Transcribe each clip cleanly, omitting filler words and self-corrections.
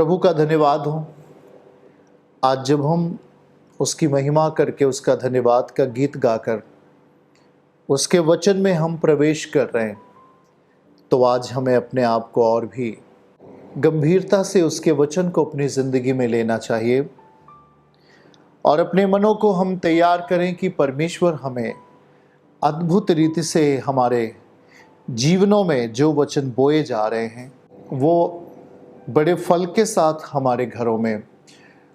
प्रभु का धन्यवाद हो। आज जब हम उसकी महिमा करके, उसका धन्यवाद का गीत गाकर उसके वचन में हम प्रवेश कर रहे हैं, तो आज हमें अपने आप को और भी गंभीरता से उसके वचन को अपनी ज़िंदगी में लेना चाहिए और अपने मनों को हम तैयार करें कि परमेश्वर हमें अद्भुत रीति से हमारे जीवनों में जो वचन बोए जा रहे हैं वो बड़े फल के साथ हमारे घरों में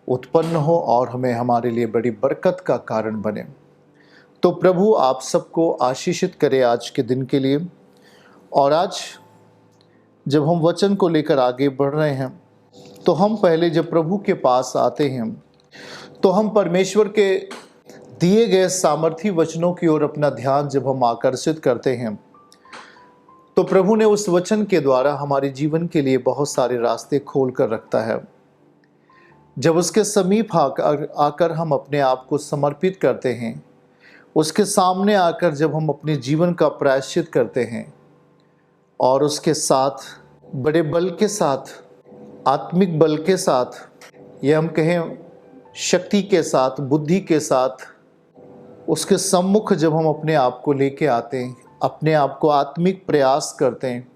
उत्पन्न हो और हमें हमारे लिए बड़ी बरकत का कारण बने। तो प्रभु आप सबको आशीषित करे आज के दिन के लिए। और आज जब हम वचन को लेकर आगे बढ़ रहे हैं, तो हम पहले जब प्रभु के पास आते हैं तो हम परमेश्वर के दिए गए सामर्थी वचनों की ओर अपना ध्यान जब हम आकर्षित करते हैं, तो प्रभु ने उस वचन के द्वारा हमारे जीवन के लिए बहुत सारे रास्ते खोल कर रखता है। जब उसके समीप आकर हम अपने आप को समर्पित करते हैं, उसके सामने आकर जब हम अपने जीवन का प्रायश्चित करते हैं और उसके साथ बड़े बल के साथ, आत्मिक बल के साथ, या हम कहें शक्ति के साथ, बुद्धि के साथ उसके सम्मुख जब हम अपने आप को लेके आते हैं, अपने आप को आत्मिक प्रयास करते हैं,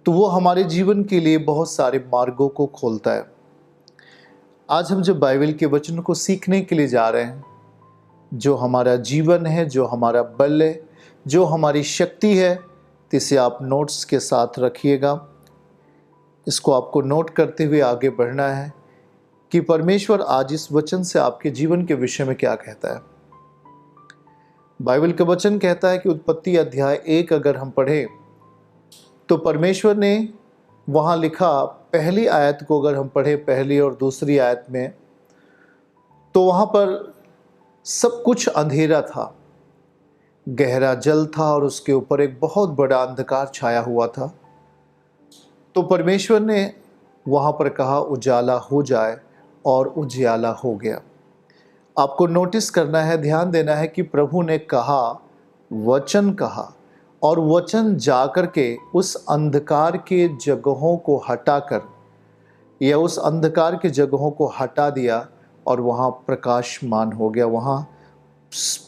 तो वो हमारे जीवन के लिए बहुत सारे मार्गों को खोलता है। आज हम जब बाइबल के वचन को सीखने के लिए जा रहे हैं, जो हमारा जीवन है, जो हमारा बल है, जो हमारी शक्ति है, तो इसे आप नोट्स के साथ रखिएगा। इसको आपको नोट करते हुए आगे बढ़ना है कि परमेश्वर आज इस वचन से आपके जीवन के विषय में क्या कहता है। बाइबल का वचन कहता है कि उत्पत्ति अध्याय 1 अगर हम पढ़ें तो परमेश्वर ने वहाँ लिखा, पहली आयत को अगर हम पढ़ें, पहली और दूसरी आयत में, तो वहाँ पर सब कुछ अंधेरा था, गहरा जल था और उसके ऊपर एक बहुत बड़ा अंधकार छाया हुआ था। तो परमेश्वर ने वहाँ पर कहा उजाला हो जाए, और उजाला हो गया। आपको नोटिस करना है, ध्यान देना है कि प्रभु ने कहा, वचन कहा, और वचन जाकर के उस अंधकार के जगहों को हटाकर, या उस अंधकार के जगहों को हटा दिया और वहाँ प्रकाशमान हो गया, वहाँ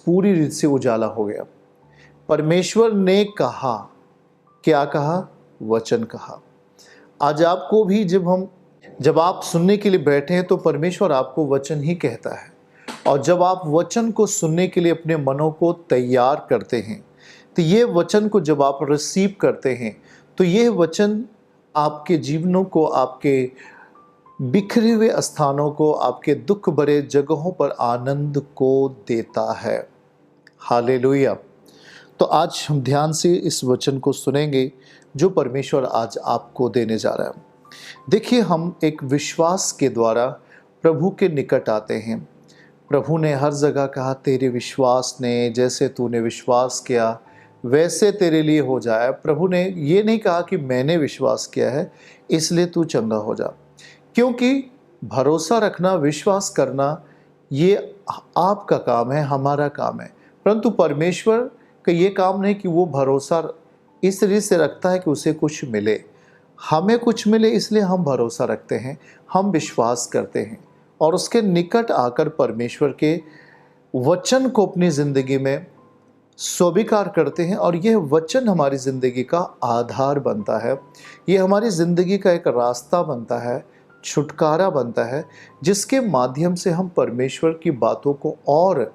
पूरी रीत से उजाला हो गया। परमेश्वर ने कहा, क्या कहा? वचन कहा। आज आपको भी जब आप सुनने के लिए बैठे हैं तो परमेश्वर आपको वचन ही कहता है, और जब आप वचन को सुनने के लिए अपने मनों को तैयार करते हैं, तो ये वचन को जब आप रिसीव करते हैं, तो ये वचन आपके जीवनों को, आपके बिखरे हुए स्थानों को, आपके दुख भरे जगहों पर आनंद को देता है। हालेलुया। तो आज हम ध्यान से इस वचन को सुनेंगे जो परमेश्वर आज आपको देने जा रहा है। देखिए, हम एक विश्वास के द्वारा प्रभु के निकट आते हैं। प्रभु ने हर जगह कहा, तेरे विश्वास ने, जैसे तूने विश्वास किया वैसे तेरे लिए हो जाए। प्रभु ने ये नहीं कहा कि मैंने विश्वास किया है इसलिए तू चंगा हो जा, क्योंकि भरोसा रखना, विश्वास करना, ये आपका काम है, हमारा काम है। परंतु परमेश्वर का ये काम नहीं कि वो भरोसा इस रीत से रखता है कि उसे कुछ मिले, हमें कुछ मिले, इसलिए हम भरोसा रखते हैं, हम विश्वास करते हैं और उसके निकट आकर परमेश्वर के वचन को अपनी ज़िंदगी में स्वीकार करते हैं। और यह वचन हमारी ज़िंदगी का आधार बनता है, ये हमारी ज़िंदगी का एक रास्ता बनता है, छुटकारा बनता है, जिसके माध्यम से हम परमेश्वर की बातों को और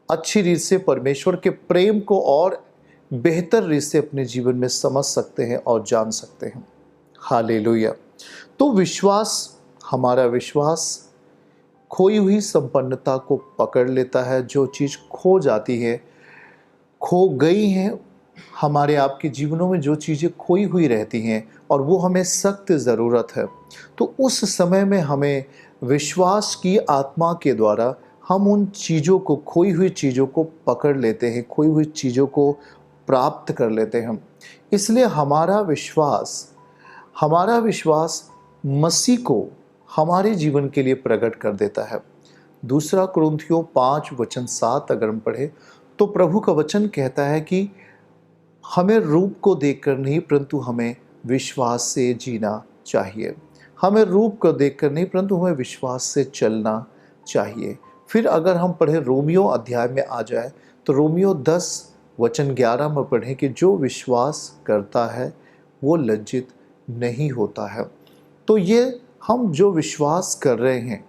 अच्छी रीत से, परमेश्वर के प्रेम को और बेहतर रीत से अपने जीवन में समझ सकते हैं और जान सकते हैं। हालेलुया। तो विश्वास, हमारा विश्वास खोई हुई संपन्नता को पकड़ लेता है। जो चीज़ खो जाती है, खो गई हैं, हमारे आपके जीवनों में जो चीज़ें खोई हुई रहती हैं और वो हमें सख्त ज़रूरत है, तो उस समय में हमें विश्वास की आत्मा के द्वारा हम उन चीज़ों को, खोई हुई चीज़ों को पकड़ लेते हैं, खोई हुई चीज़ों को प्राप्त कर लेते हैं। इसलिए हमारा विश्वास मसीह को हमारे जीवन के लिए प्रकट कर देता है। दूसरा कुरिन्थियों 5:7 अगर हम पढ़े तो प्रभु का वचन कहता है कि हमें रूप को देखकर नहीं, परंतु हमें विश्वास से जीना चाहिए। हमें रूप को देखकर नहीं, परंतु हमें विश्वास से चलना चाहिए। फिर अगर हम पढ़े रोमियो अध्याय में आ जाए तो रोमियो 10:11 में पढ़ें कि जो विश्वास करता है वो लज्जित नहीं होता है। तो ये हम जो विश्वास कर रहे हैं,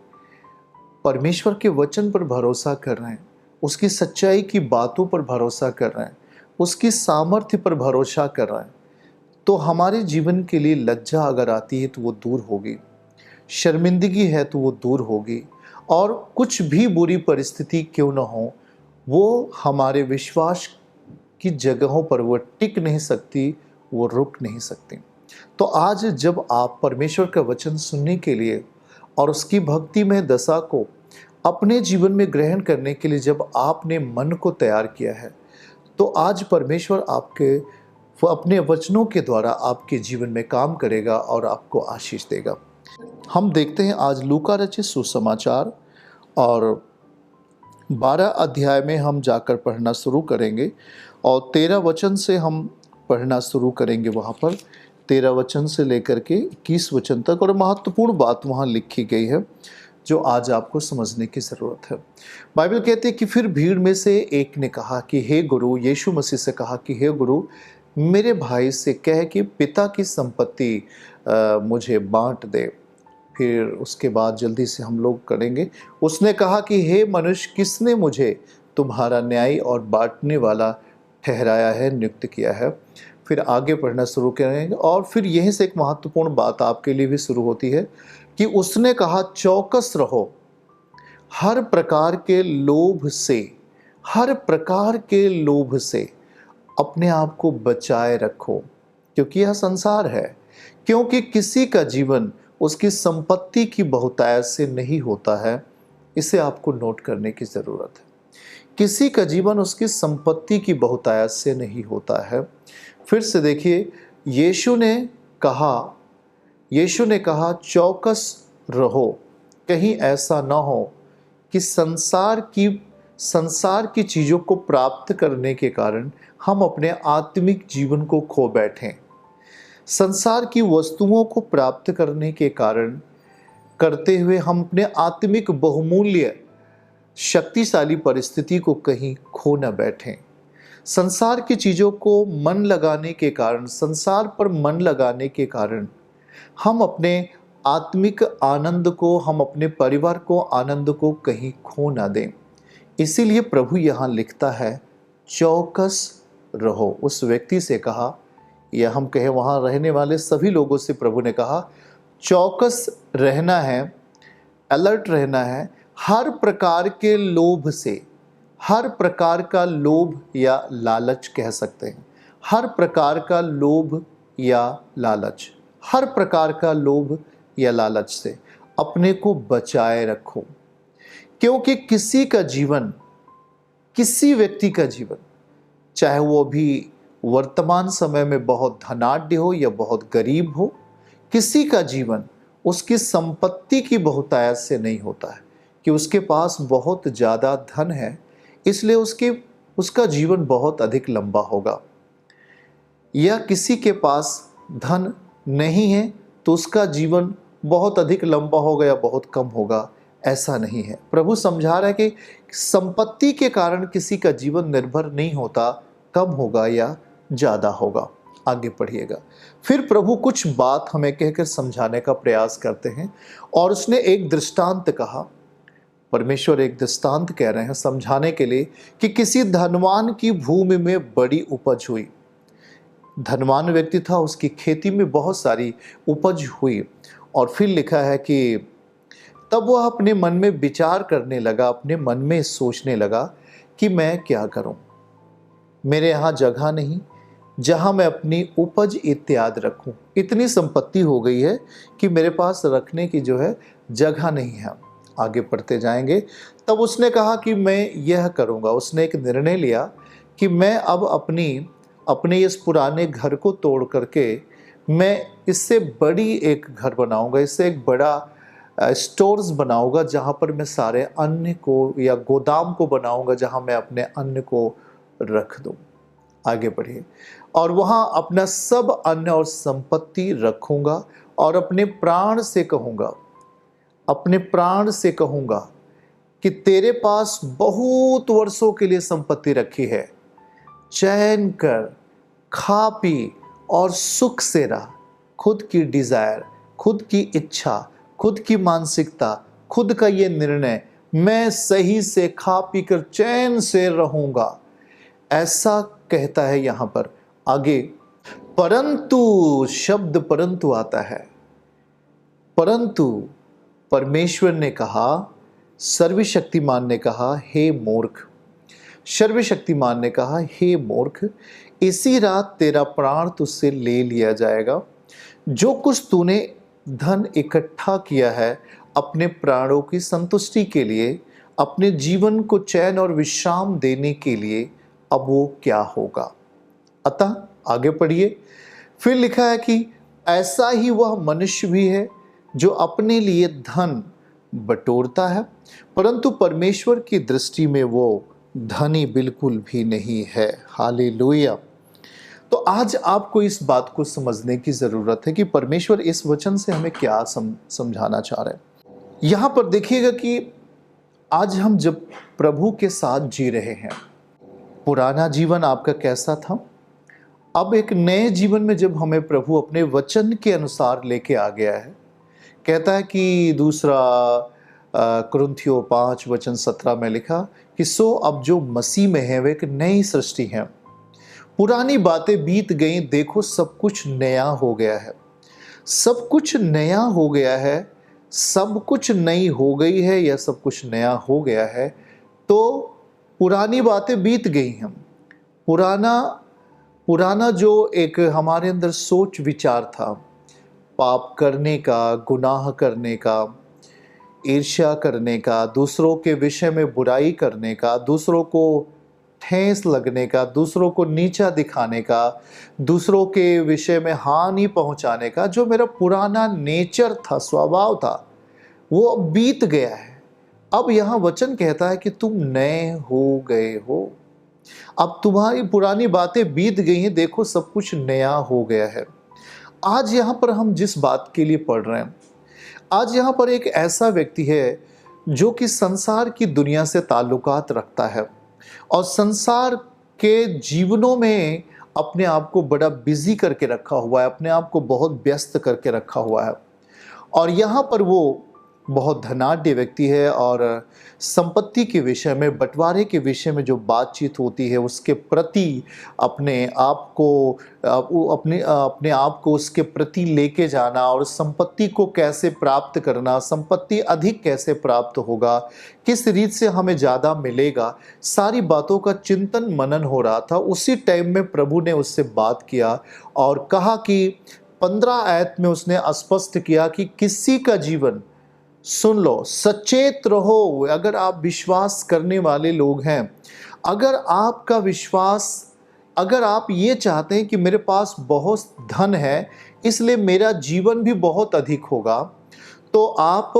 परमेश्वर के वचन पर भरोसा कर रहे हैं, उसकी सच्चाई की बातों पर भरोसा कर रहे हैं, उसकी सामर्थ्य पर भरोसा कर रहे हैं, तो हमारे जीवन के लिए लज्जा अगर आती है तो वो दूर होगी, शर्मिंदगी है तो वो दूर होगी, और कुछ भी बुरी परिस्थिति क्यों ना हो, वो हमारे विश्वास की जगहों पर वो टिक नहीं सकती, वो रुक नहीं सकती। तो आज जब आप परमेश्वर का वचन सुनने के लिए और उसकी भक्तिमय दशा को अपने जीवन में ग्रहण करने के लिए जब आपने मन को तैयार किया है, तो आज परमेश्वर आपके वो अपने वचनों के द्वारा आपके जीवन में काम करेगा और आपको आशीष देगा। हम देखते हैं आज लूका रचित सुसमाचार और 12 अध्याय में हम जाकर पढ़ना शुरू करेंगे और 13 वचन से हम पढ़ना शुरू करेंगे। वहाँ पर 13 वचन से लेकर के 21 वचन तक, और महत्वपूर्ण बात वहाँ लिखी गई है जो आज आपको समझने की ज़रूरत है। बाइबल कहते हैं कि फिर भीड़ में से एक ने कहा कि हे गुरु, यीशु मसीह से कहा कि हे गुरु, मेरे भाई से कह कि पिता की संपत्ति मुझे बांट दे। फिर उसके बाद जल्दी से हम लोग करेंगे। उसने कहा कि हे मनुष्य, किसने मुझे तुम्हारा न्यायी और बांटने वाला ठहराया है, नियुक्त किया है। फिर आगे पढ़ना शुरू करेंगे और फिर यहीं से एक महत्वपूर्ण बात आपके लिए भी शुरू होती है कि उसने कहा चौकस रहो, हर प्रकार के लोभ से, हर प्रकार के लोभ से अपने आप को बचाए रखो, क्योंकि यह संसार है। क्योंकि किसी का जीवन उसकी संपत्ति की बहुतायत से नहीं होता है। इसे आपको नोट करने की ज़रूरत है। किसी का जीवन उसकी संपत्ति की बहुतायत से नहीं होता है। फिर से देखिए, यीशु ने कहा चौकस रहो, कहीं ऐसा ना हो कि संसार की चीज़ों को प्राप्त करने के कारण हम अपने आत्मिक जीवन को खो बैठें। संसार की वस्तुओं को प्राप्त करने के कारण करते हुए हम अपने आत्मिक बहुमूल्य शक्तिशाली परिस्थिति को कहीं खो न बैठें। संसार की चीज़ों को मन लगाने के कारण, संसार पर मन लगाने के कारण हम अपने आत्मिक आनंद को, हम अपने परिवार को आनंद को कहीं खो ना दें। इसीलिए प्रभु यहाँ लिखता है चौकस रहो। उस व्यक्ति से कहा, या हम कहें वहाँ रहने वाले सभी लोगों से प्रभु ने कहा चौकस रहना है, अलर्ट रहना है, हर प्रकार के लोभ से, हर प्रकार का लोभ या लालच कह सकते हैं, हर प्रकार का लोभ या लालच, हर प्रकार का लोभ या लालच से अपने को बचाए रखो। क्योंकि किसी का जीवन, किसी व्यक्ति का जीवन, चाहे वो अभी वर्तमान समय में बहुत धनाढ्य हो या बहुत गरीब हो, किसी का जीवन उसकी संपत्ति की बहुतायत से नहीं होता है कि उसके पास बहुत ज़्यादा धन है इसलिए उसका जीवन बहुत अधिक लंबा होगा, या किसी के पास धन नहीं है तो उसका जीवन बहुत अधिक लंबा होगा या बहुत कम होगा। ऐसा नहीं है। प्रभु समझा रहा है कि संपत्ति के कारण किसी का जीवन निर्भर नहीं होता, कम होगा या ज़्यादा होगा। आगे पढ़िएगा। फिर प्रभु कुछ बात हमें कहकर समझाने का प्रयास करते हैं और उसने एक दृष्टांत कहा। परमेश्वर एक दृष्टांत कह रहे हैं समझाने के लिए कि किसी धनवान की भूमि में बड़ी उपज हुई। धनवान व्यक्ति था, उसकी खेती में बहुत सारी उपज हुई। और फिर लिखा है कि तब वह अपने मन में विचार करने लगा, अपने मन में सोचने लगा कि मैं क्या करूं, मेरे यहाँ जगह नहीं जहां मैं अपनी उपज इत्यादि रखूं। इतनी संपत्ति हो गई है कि मेरे पास रखने की जो है जगह नहीं है। आगे पढ़ते जाएंगे। तब उसने कहा कि मैं यह करूंगा। उसने एक निर्णय लिया कि मैं अब अपने इस पुराने घर को तोड़ करके मैं इससे बड़ी एक घर बनाऊंगा, इससे एक बड़ा स्टोर्स बनाऊंगा जहां पर मैं सारे अन्न को, या गोदाम को बनाऊंगा जहां मैं अपने अन्न को रख दूं। आगे बढ़िए। और वहां अपना सब अन्न और संपत्ति रखूंगा और अपने प्राण से कहूँगा, अपने प्राण से कहूँगा कि तेरे पास बहुत वर्षों के लिए संपत्ति रखी है, चैन कर, खा पी और सुख से रह। खुद की डिजायर, खुद की इच्छा, खुद की मानसिकता, खुद का ये निर्णय, मैं सही से खा पी कर चैन से रहूंगा, ऐसा कहता है यहां पर। आगे परंतु, शब्द परंतु आता है। परंतु परमेश्वर ने कहा, सर्वशक्तिमान ने कहा, हे मूर्ख, सर्वशक्तिमान ने कहा, हे मूर्ख, इसी रात तेरा प्राण तुझसे ले लिया जाएगा। जो कुछ तूने धन इकट्ठा किया है अपने प्राणों की संतुष्टि के लिए, अपने जीवन को चैन और विश्राम देने के लिए, अब वो क्या होगा। अतः आगे पढ़िए, फिर लिखा है कि ऐसा ही वह मनुष्य भी है जो अपने लिए धन बटोरता है, परंतु परमेश्वर की दृष्टि में वो धनी बिल्कुल भी नहीं है। हालेलुया। तो आज आपको इस बात को समझने की जरूरत है कि परमेश्वर इस वचन से हमें क्या समझाना चाह रहे हैं। यहां पर देखिएगा कि आज हम जब प्रभु के साथ जी रहे हैं, पुराना जीवन आपका कैसा था, अब एक नए जीवन में जब हमें प्रभु अपने वचन के अनुसार लेके आ गया है, कहता है कि दूसरा कुरिन्थियों 5:17 में लिखा कि सो अब जो मसीह में है वे एक नई सृष्टि है, पुरानी बातें बीत गई, देखो सब कुछ नया हो गया है। सब कुछ नया हो गया है, सब कुछ नई हो गई है या सब कुछ नया हो गया है। तो पुरानी बातें बीत गई हैं। पुराना जो एक हमारे अंदर सोच विचार था, पाप करने का, गुनाह करने का, ईर्ष्या करने का, दूसरों के विषय में बुराई करने का, दूसरों को ठेस लगने का, दूसरों को नीचा दिखाने का, दूसरों के विषय में हानि पहुंचाने का, जो मेरा पुराना नेचर था, स्वभाव था, वो अब बीत गया है। अब यहाँ वचन कहता है कि तुम नए हो गए हो। अब तुम्हारी पुरानी बातें बीत गई हैं, देखो सब कुछ नया हो गया है। आज यहाँ पर हम जिस बात के लिए पढ़ रहे हैं, आज यहाँ पर एक ऐसा व्यक्ति है जो कि संसार की दुनिया से ताल्लुकात रखता है और संसार के जीवनों में अपने आप को बड़ा बिजी करके रखा हुआ है, अपने आप को बहुत व्यस्त करके रखा हुआ है। और यहाँ पर वो बहुत धनाढ्य व्यक्ति है और संपत्ति के विषय में, बंटवारे के विषय में जो बातचीत होती है, उसके प्रति अपने आप को उसके प्रति लेके जाना और संपत्ति को कैसे प्राप्त करना, संपत्ति अधिक कैसे प्राप्त होगा, किस रीत से हमें ज़्यादा मिलेगा, सारी बातों का चिंतन मनन हो रहा था। उसी टाइम में प्रभु ने उससे बात किया और कहा कि 15 आयत में उसने स्पष्ट किया कि किसी का जीवन, सुन लो, सचेत रहो। अगर आप विश्वास करने वाले लोग हैं, अगर आपका विश्वास, अगर आप ये चाहते हैं कि मेरे पास बहुत धन है इसलिए मेरा जीवन भी बहुत अधिक होगा, तो आप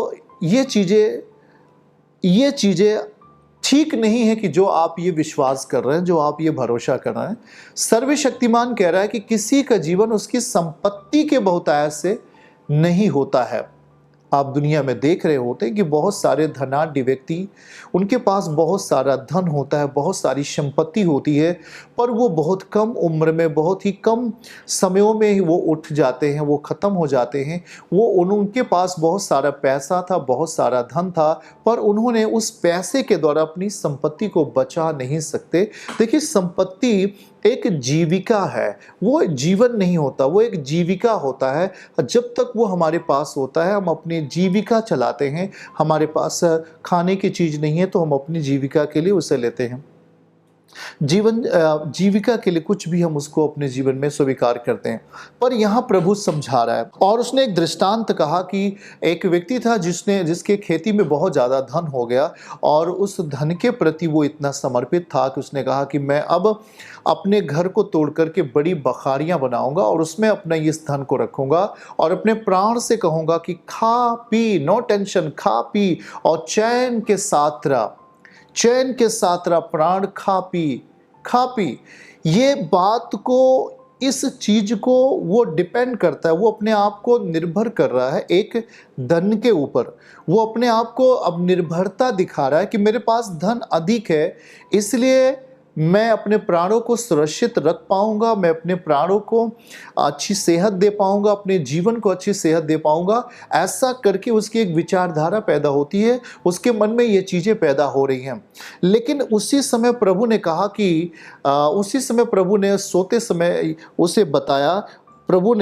ये चीज़ें ठीक नहीं है कि जो आप ये विश्वास कर रहे हैं, जो आप ये भरोसा कर रहे हैं। सर्वशक्तिमान कह रहा है कि किसी का जीवन उसकी संपत्ति के बहुतायत से नहीं होता है। आप दुनिया में देख रहे होते हैं कि बहुत सारे धनाढ्य व्यक्ति, उनके पास बहुत सारा धन होता है, बहुत सारी संपत्ति होती है, पर वो बहुत कम उम्र में, बहुत ही कम समयों में ही वो उठ जाते हैं, वो ख़त्म हो जाते हैं। उनके पास बहुत सारा पैसा था, बहुत सारा धन था, पर उन्होंने उस पैसे के द्वारा अपनी संपत्ति को बचा नहीं सकते। देखिए, संपत्ति एक जीविका है, वो जीवन नहीं होता, वो एक जीविका होता है। जब तक वो हमारे पास होता है, हम अपनी जीविका चलाते हैं। हमारे पास खाने की चीज़ नहीं है तो हम अपनी जीविका के लिए उसे लेते हैं। जीविका के लिए कुछ भी हम उसको अपने जीवन में स्वीकार करते हैं। पर यहाँ प्रभु समझा रहा है और उसने एक दृष्टांत कहा कि एक व्यक्ति था जिसके खेती में बहुत ज़्यादा धन हो गया और उस धन के प्रति वो इतना समर्पित था कि उसने कहा कि मैं अब अपने घर को तोड़ करके बड़ी बखारियां बनाऊंगा और उसमें अपना इस धन को रखूंगा और अपने प्राण से कहूंगा कि खा पी, नो टेंशन, खा पी और चैन के साथ रहा, प्राण खा पी। ये बात को इस चीज को वो डिपेंड करता है, वो अपने आप को निर्भर कर रहा है एक धन के ऊपर। वो अपने आप को अब निर्भरता दिखा रहा है कि मेरे पास धन अधिक है, इसलिए मैं अपने प्राणों को सुरक्षित रख पाऊंगा, मैं अपने प्राणों को अच्छी सेहत दे पाऊंगा, अपने जीवन को अच्छी सेहत दे पाऊंगा। ऐसा करके उसकी एक विचारधारा पैदा होती है, उसके मन में ये चीज़ें पैदा हो रही हैं। लेकिन उसी समय प्रभु ने कहा कि उसी समय प्रभु ने सोते समय उसे बताया, प्रभु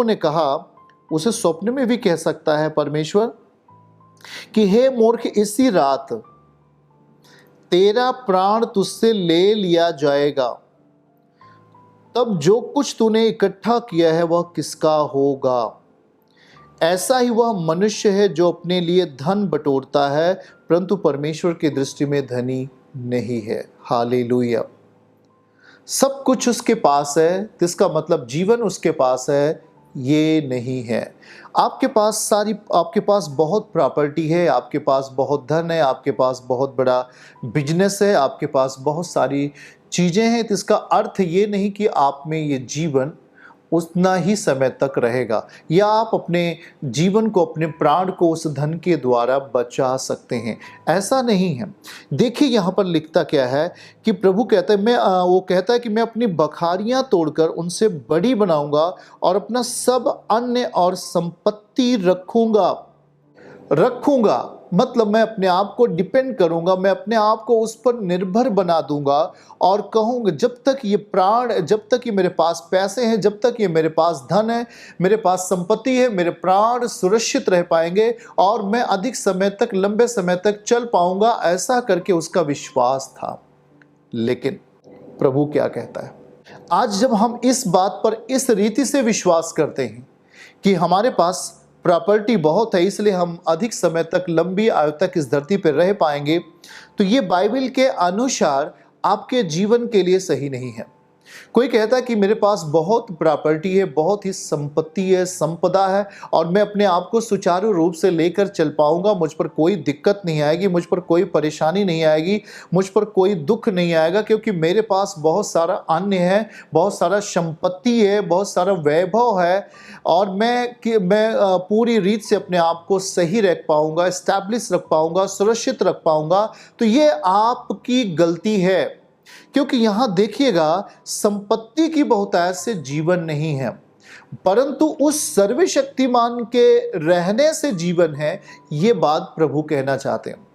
ने कहा, उसे स्वप्न में भी कह सकता है परमेश्वर कि हे मूर्ख, इसी रात तेरा प्राण तुझसे ले लिया जाएगा, तब जो कुछ तूने इकट्ठा किया है वह किसका होगा। ऐसा ही वह मनुष्य है जो अपने लिए धन बटोरता है परंतु परमेश्वर की दृष्टि में धनी नहीं है। हालेलुया। सब कुछ उसके पास है, जिसका मतलब जीवन उसके पास है, ये नहीं है। आपके पास बहुत प्रॉपर्टी है, आपके पास बहुत धन है, आपके पास बहुत बड़ा बिजनेस है, आपके पास बहुत सारी चीज़ें हैं, तो इसका अर्थ ये नहीं कि आप में ये जीवन उतना ही समय तक रहेगा, या आप अपने जीवन को, अपने प्राण को उस धन के द्वारा बचा सकते हैं। ऐसा नहीं है। देखिए यहाँ पर लिखता क्या है कि प्रभु कहता है, वो कहता है कि मैं अपनी बखारियाँ तोड़कर उनसे बड़ी बनाऊंगा और अपना सब अन्य और संपत्ति रखूंगा मतलब मैं अपने आप को डिपेंड करूंगा, मैं अपने आप को उस पर निर्भर बना दूंगा और कहूंगा जब तक ये मेरे पास पैसे हैं, जब तक ये मेरे पास धन है, मेरे पास संपत्ति है, मेरे प्राण सुरक्षित रह पाएंगे और मैं अधिक समय तक, लंबे समय तक चल पाऊंगा। ऐसा करके उसका विश्वास था। लेकिन प्रभु क्या कहता है, आज जब हम इस बात पर इस रीति से विश्वास करते हैं कि हमारे पास प्रॉपर्टी बहुत है इसलिए हम अधिक समय तक, लंबी आयु तक इस धरती पर रह पाएंगे, तो ये बाइबल के अनुसार आपके जीवन के लिए सही नहीं है। कोई कहता है कि मेरे पास बहुत प्रॉपर्टी है, बहुत ही संपत्ति है, संपदा है और मैं अपने आप को सुचारू रूप से लेकर चल पाऊंगा, मुझ पर कोई दिक्कत नहीं आएगी, मुझ पर कोई परेशानी नहीं आएगी, मुझ पर कोई दुख नहीं आएगा, क्योंकि मेरे पास बहुत सारा अन्न है, बहुत सारा संपत्ति है, बहुत सारा वैभव है और मैं पूरी रीत से अपने आप को सही रख पाऊंगा, एस्टैब्लिश रख पाऊंगा, सुरक्षित रख पाऊंगा। तो ये आपकी गलती है, क्योंकि यहां देखिएगा संपत्ति की बहुतायत से जीवन नहीं है, परंतु उस सर्वशक्तिमान के रहने से जीवन है। ये बात प्रभु कहना चाहते हैं।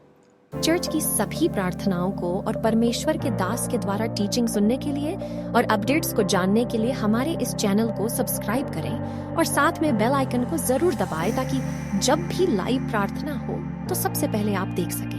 चर्च की सभी प्रार्थनाओं को और परमेश्वर के दास के द्वारा टीचिंग सुनने के लिए और अपडेट्स को जानने के लिए हमारे इस चैनल को सब्सक्राइब करें और साथ में बेल आइकन को जरूर दबाएं ताकि जब भी लाइव प्रार्थना हो तो सबसे पहले आप देख सकें।